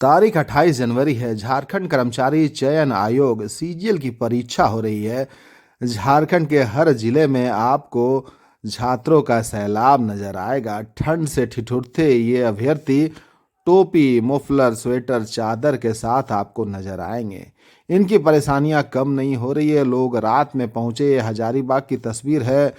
तारीख 28 जनवरी है। झारखंड कर्मचारी चयन आयोग सीजीएल की परीक्षा हो रही है। झारखंड के हर जिले में आपको छात्रों का सैलाब नजर आएगा। ठंड से ठिठुरते ये अभ्यर्थी टोपी, मुफलर, स्वेटर, चादर के साथ आपको नजर आएंगे। इनकी परेशानियां कम नहीं हो रही है। लोग रात में पहुंचे। ये हजारीबाग की तस्वीर है।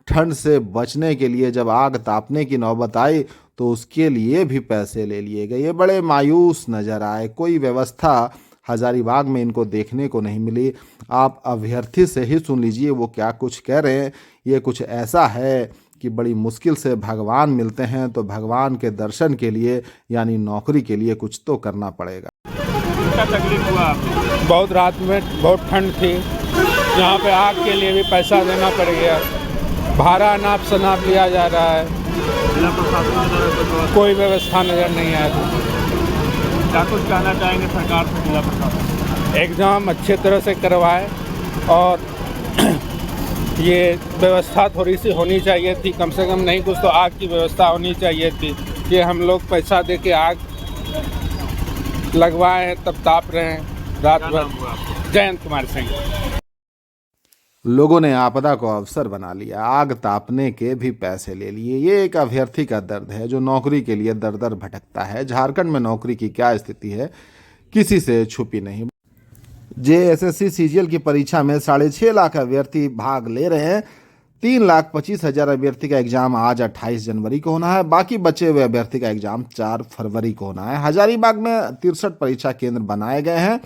ठंड से बचने के लिए जब आग तापने की नौबत आई तो उसके लिए भी पैसे ले लिए गए। ये बड़े मायूस नजर आए। कोई व्यवस्था हजारीबाग में इनको देखने को नहीं मिली। आप अभ्यर्थी से ही सुन लीजिए वो क्या कुछ कह रहे हैं। ये कुछ ऐसा है कि बड़ी मुश्किल से भगवान मिलते हैं, तो भगवान के दर्शन के लिए यानी नौकरी के लिए कुछ तो करना पड़ेगा। क्या तकलीफ हुआ आपको? बहुत रात में बहुत ठंड थी। यहाँ पे आग के लिए भी पैसा देना पड़ गया। भाड़ा नाप शनाप लिया जा रहा है। जिला प्रशासन की तरफ से कोई व्यवस्था नज़र नहीं आ रही। क्या कुछ कहना चाहेंगे सरकार से? जिला प्रशासन एग्ज़ाम अच्छे तरह से करवाए और ये व्यवस्था थोड़ी सी होनी चाहिए थी, कम से कम नहीं कुछ तो आग की व्यवस्था होनी चाहिए थी कि हम लोग पैसा दे के आग लगवाएं तब ताप रहे हैं रात क्या भर। नाम हुआ आपका? जयंत कुमार सिंह। लोगों ने आपदा को अवसर बना लिया। आग तापने के भी पैसे ले लिए। ये एक अभ्यर्थी का दर्द है जो नौकरी के लिए दर दर भटकता है। झारखंड में नौकरी की क्या स्थिति है किसी से छुपी नहीं। जेएसएससी सीजीएल की परीक्षा में 6.5 लाख अभ्यर्थी भाग ले रहे हैं। 3,25,000 अभ्यर्थी का एग्जाम आज 28 जनवरी को होना है। बाकी बचे हुए अभ्यर्थी का एग्जाम 4 फरवरी को होना है। हजारीबाग में 63 परीक्षा केंद्र बनाए गए हैं।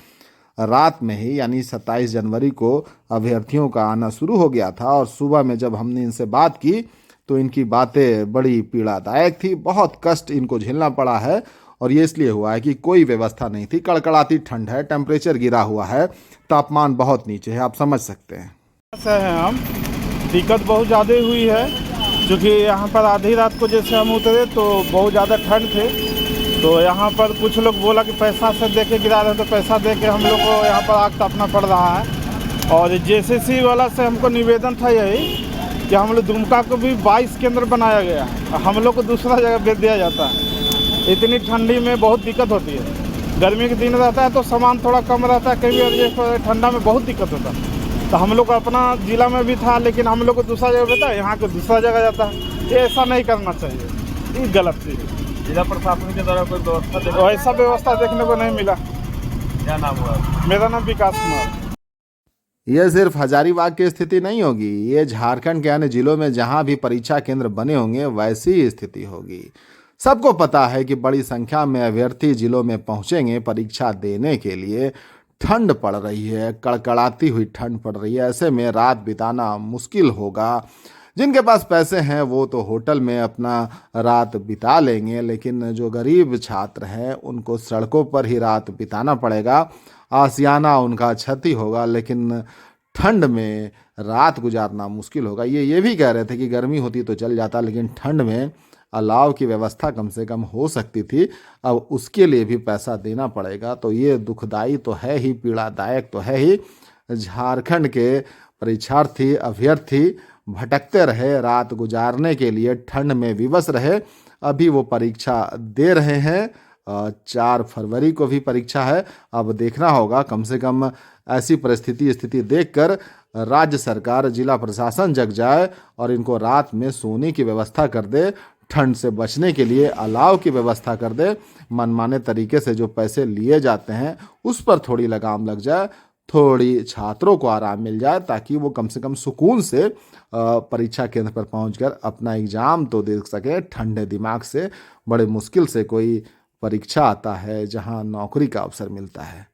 रात में ही यानी 27 जनवरी को अभ्यर्थियों का आना शुरू हो गया था और सुबह में जब हमने इनसे बात की तो इनकी बातें बड़ी पीड़ादायक थी। बहुत कष्ट इनको झेलना पड़ा है और ये इसलिए हुआ है कि कोई व्यवस्था नहीं थी। कड़कड़ाती ठंड है, टेम्परेचर गिरा हुआ है, तापमान बहुत नीचे है, आप समझ सकते हैं। से हैं हम, दिक्कत बहुत ज़्यादा हुई है क्योंकि यहाँ पर आधी रात को जैसे हम उतरे तो बहुत ज़्यादा ठंड थे। तो यहाँ पर कुछ लोग बोला कि पैसा से दे के गिरा रहे, तो पैसा दे के हम लोग को यहाँ पर आग तापना पड़ रहा है। और जेएसएससी वाला से हमको निवेदन था यही कि हम लोग दुमका को भी 22 केंद्र बनाया गया है, हम लोग को दूसरा जगह भेज दिया जाता है। इतनी ठंडी में बहुत दिक्कत होती है। गर्मी के दिन रहता है तो सामान थोड़ा कम रहता है, कभी ठंडा में बहुत दिक्कत होता है। तो हम लोग अपना जिला में भी था लेकिन हम लोग को दूसरा जगह रहता है, यहाँ को दूसरा जगह जाता है। ये ऐसा नहीं करना चाहिए, ये गलत चीज़ है। जिला प्रशासन के द्वारा कोई व्यवस्था ऐसा व्यवस्था देखने को नहीं मिला। क्या नाम हुआ आपका? मेरा नाम विकास कुमार। यह सिर्फ हजारीबाग की स्थिति नहीं होगी। ये झारखंड के अन्य जिलों में जहां भी परीक्षा केंद्र बने होंगे वैसी ही स्थिति होगी। सबको पता है कि बड़ी संख्या में अभ्यर्थी जिलों में पहुंचेंगे परीक्षा देने के लिए। ठंड पड़ रही है, कड़कड़ाती हुई ठंड पड़ रही है। ऐसे में रात बिताना मुश्किल होगा। जिनके पास पैसे हैं वो तो होटल में अपना रात बिता लेंगे, लेकिन जो गरीब छात्र हैं उनको सड़कों पर ही रात बिताना पड़ेगा। आशियाना उनका क्षति होगा, लेकिन ठंड में रात गुजारना मुश्किल होगा। ये भी कह रहे थे कि गर्मी होती तो चल जाता, लेकिन ठंड में अलाव की व्यवस्था कम से कम हो सकती थी। अब उसके लिए भी पैसा देना पड़ेगा, तो ये दुखदाई तो है ही, पीड़ादायक तो है ही। झारखंड के परीक्षार्थी अभ्यर्थी भटकते रहे, रात गुजारने के लिए ठंड में विवश रहे। अभी वो परीक्षा दे रहे हैं। 4 फरवरी को भी परीक्षा है। अब देखना होगा, कम से कम ऐसी स्थिति देखकर राज्य सरकार, जिला प्रशासन जग जाए और इनको रात में सोने की व्यवस्था कर दे। ठंड से बचने के लिए अलाव की व्यवस्था कर दे। मनमाने तरीके से जो पैसे लिए जाते हैं उस पर थोड़ी लगाम लग जाए, थोड़ी छात्रों को आराम मिल जाए, ताकि वो कम से कम सुकून से परीक्षा केंद्र पर पहुंचकर अपना एग्जाम तो दे सके ठंडे दिमाग से। बड़े मुश्किल से कोई परीक्षा आता है जहां नौकरी का अवसर मिलता है।